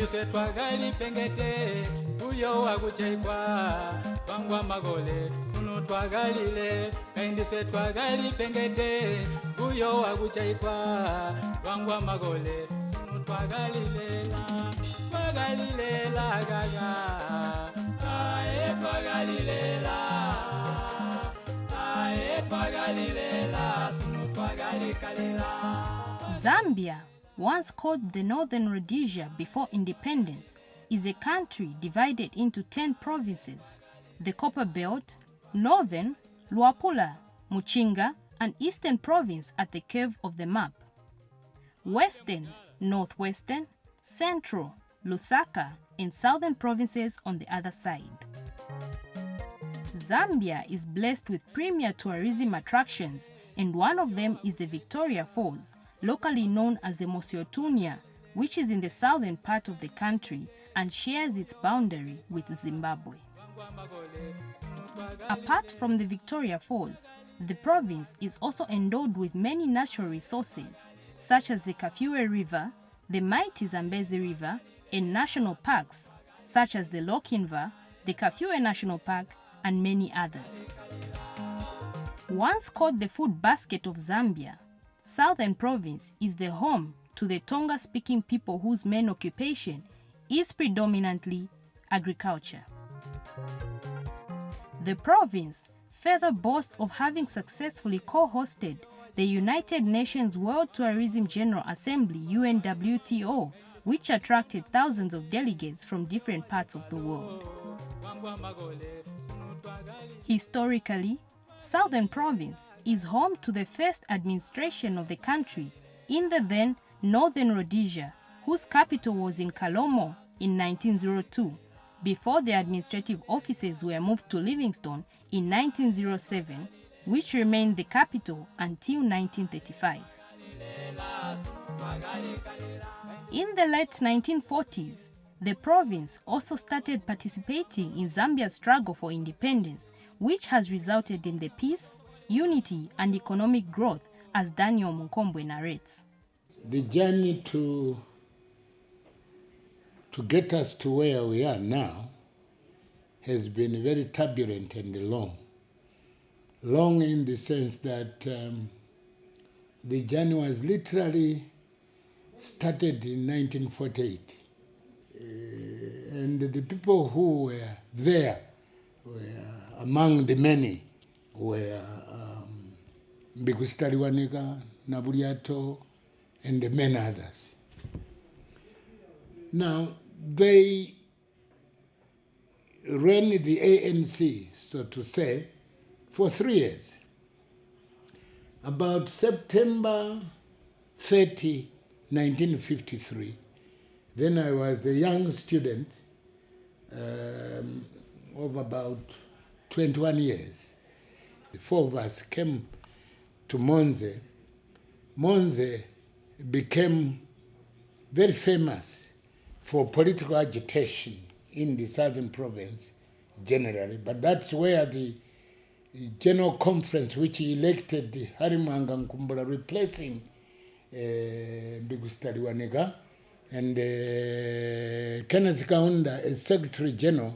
Kainduse twagali pengete uyo wakuchaikwa twangwa magole sunu twagalile kainduse twagali pengete uyo wakuchaikwa twangwa magole sunu twagalilela gaga ae twagalilela sunu twagalikalila. Zambia, once called the Northern Rhodesia before independence, is a country divided into 10 provinces: the Copper Belt, Northern, Luapula, Muchinga, and Eastern Province at the curve of the map, Western, Northwestern, Central, Lusaka, and Southern Provinces on the other side. Zambia is blessed with premier tourism attractions, and one of them is the Victoria Falls, locally known as the Mosiotunya, which is in the southern part of the country and shares its boundary with Zimbabwe. Apart from the Victoria Falls, the province is also endowed with many natural resources, such as the Kafue River, the mighty Zambezi River, and national parks, such as the Lochinver, the Kafue National Park, and many others. Once called the food basket of Zambia, Southern Province is the home to the Tonga-speaking people whose main occupation is predominantly agriculture. The province further boasts of having successfully co-hosted the United Nations World Tourism General Assembly (UNWTO), which attracted thousands of delegates from different parts of the world. Historically, Southern Province is home to the first administration of the country in the then Northern Rhodesia, whose capital was in Kalomo in 1902, before the administrative offices were moved to Livingstone in 1907, which remained the capital until 1935. In the late 1940s, the province also started participating in Zambia's struggle for independence, which has resulted in the peace, unity, and economic growth, as Daniel MUNKOMBWE narrates. The journey to get us to where we are now has been very turbulent and long. Long in the sense that the journey was literally started in 1948. And the people who were there were among the many were Mbigusitaliwanika, Nabuliato, and many others. Now, they ran the ANC, so to say, for 3 years. About September 30, 1953, then I was a young student of about 21 years. The 4 of us came to Monze. Monze became very famous for political agitation in the Southern Province generally, but that's where the General Conference, which elected Harimanga Nkumbula replacing Mbigusitaliwanega, and Kenneth Kaunda as Secretary General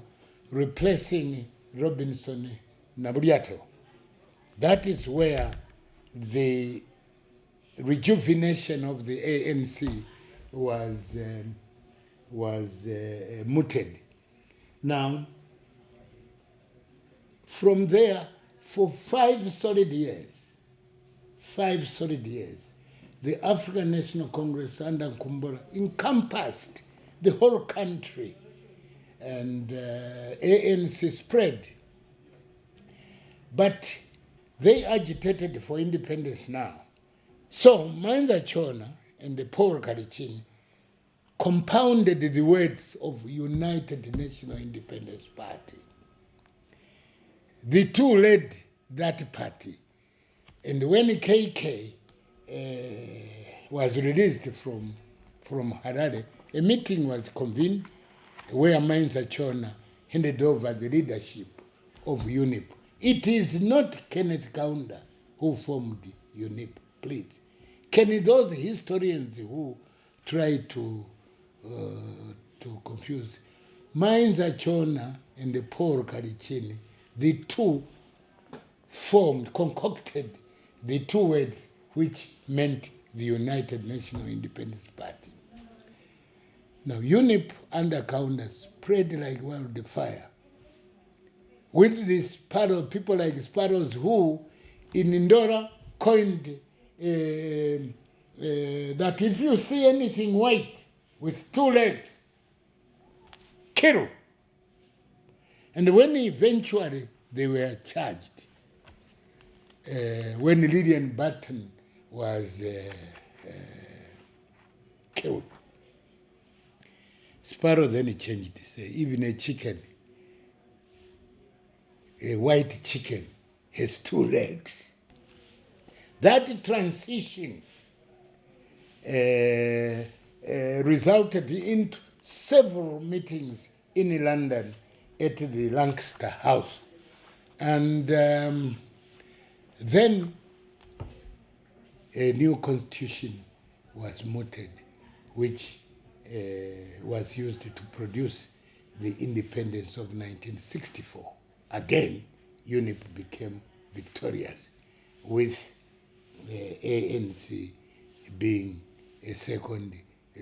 replacing Robinson Nabuliato. That is where the rejuvenation of the ANC was mooted. Now, from there, for 5 solid years, the African National Congress under Nkumbula encompassed the whole country, and ANC spread. But they agitated for independence now. So Manza Chona and the Paul Kalichin compounded the words of United National Independence Party. The two led that party. And when KK was released from Harare, a meeting was convened where Manza Chona handed over the leadership of UNIP. It is not Kenneth Kaunda who formed UNIP, please. Can those historians who try to to confuse. Mainza Chona and the Paul Kalichini, the two concocted the two words which meant the United National Independence Party. Now, UNIP undercounter spread like wildfire with this people like Sparrows who in Indora coined that if you see anything white with two legs, kill. And when eventually they were charged, when Lillian Barton was killed, Sparrow then changed to say, even a chicken, a white chicken, has two legs. That transition resulted in several meetings in London at the Lancaster House. And then a new constitution was mooted, which was used to produce the independence of 1964. Again, UNIP became victorious, with the ANC being a second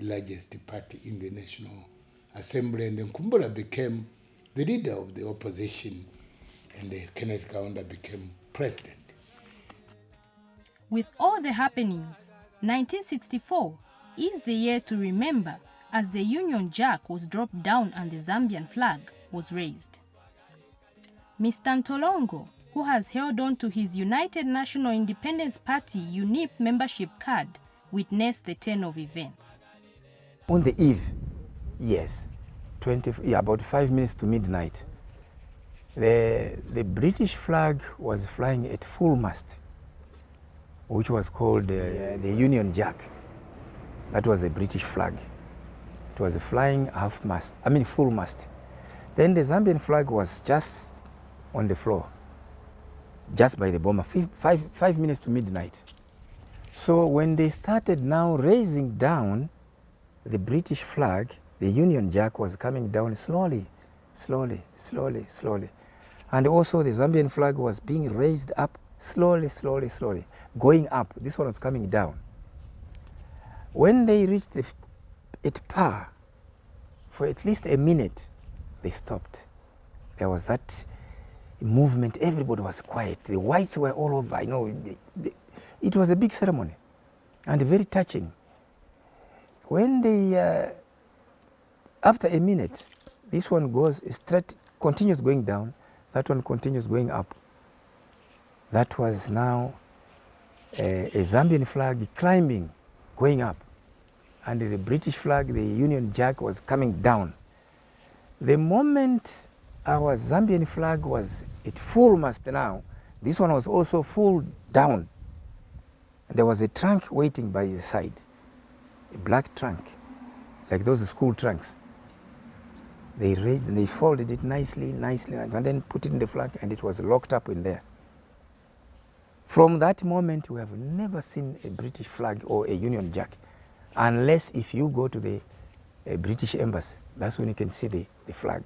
largest party in the National Assembly, and MUNKOMBWE became the leader of the opposition, and Kenneth Kaunda became president. With all the happenings, 1964 is the year to remember, as the Union Jack was dropped down and the Zambian flag was raised. Mr. NTOLONGO, who has held on to his United National Independence Party UNIP membership card, witnessed the turn of events. On the eve, yes, about 5 minutes to midnight, the British flag was flying at full mast, which was called the Union Jack. That was the British flag. It was flying full mast. Then the Zambian flag was just on the floor, just by the bomber, 5 minutes to midnight. So when they started now raising down the British flag, the Union Jack was coming down slowly, slowly, slowly, slowly. And also the Zambian flag was being raised up slowly, slowly, slowly, going up. This one was coming down. When they reached at par, for at least a minute, they stopped. There was that movement, everybody was quiet. The whites were all over, it was a big ceremony and very touching. When they, after a minute, this one goes straight, continues going down, that one continues going up. That was now a Zambian flag climbing, going up. And the British flag, the Union Jack, was coming down. The moment our Zambian flag was at full mast now, this one was also full down. There was a trunk waiting by the side, a black trunk, like those school trunks. They raised and they folded it nicely, and then put it in the flag, and it was locked up in there. From that moment, we have never seen a British flag or a Union Jack, unless if you go to the British Embassy. That's when you can see the flag.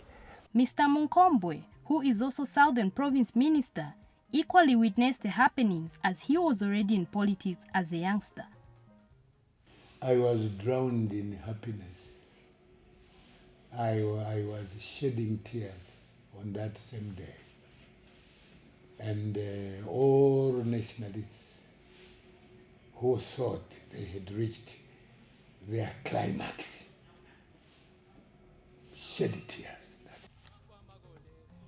Mr. MUNKOMBWE, who is also Southern Province Minister, equally witnessed the happenings as he was already in politics as a youngster. I was drowned in happiness. I was shedding tears on that same day. And all nationalists who thought they had reached their climax shed tears.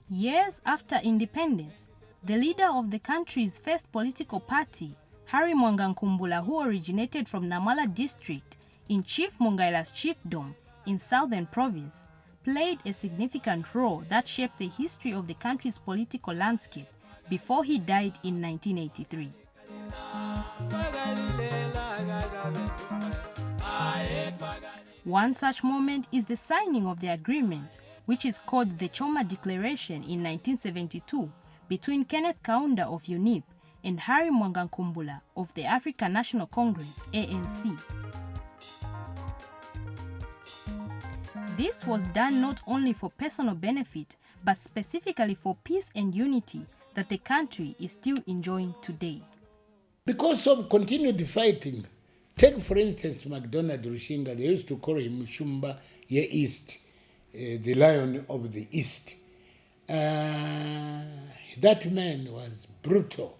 Years after independence, the leader of the country's first political party, Harry Mwangankumbula, who originated from Namala district in Chief Mungaila's chiefdom in Southern Province, played a significant role that shaped the history of the country's political landscape before he died in 1983. One such moment is the signing of the agreement, which is called the Choma Declaration in 1972, between Kenneth Kaunda of UNIP and Harry Mwangankumbula of the African National Congress, ANC. This was done not only for personal benefit, but specifically for peace and unity that the country is still enjoying today. Because of continued fighting, take for instance MacDonald Rushinga, they used to call him Shumba Ye East, the Lion of the East. That man was brutal,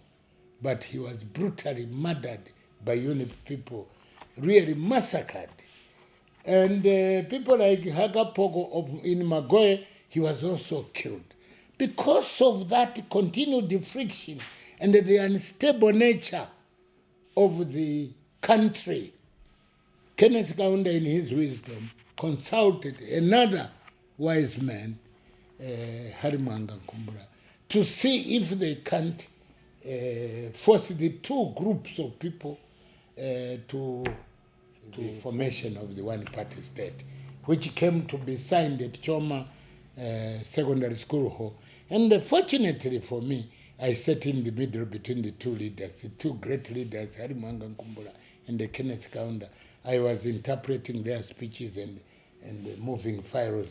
but he was brutally murdered by UNIP people, really massacred. And people like Hagapogo in Magoe, he was also killed. Because of that continued friction and the unstable nature of the country, Kenneth Kaunda, in his wisdom, consulted another wise man, MUNKOMBWE, to see if they can't force the two groups of people to the formation of the one-party state, which came to be signed at Choma Secondary School Hall. And fortunately for me, I sat in the middle between the two leaders, the two great leaders, MUNKOMBWE and Kenneth Kaunda. I was interpreting their speeches and moving files.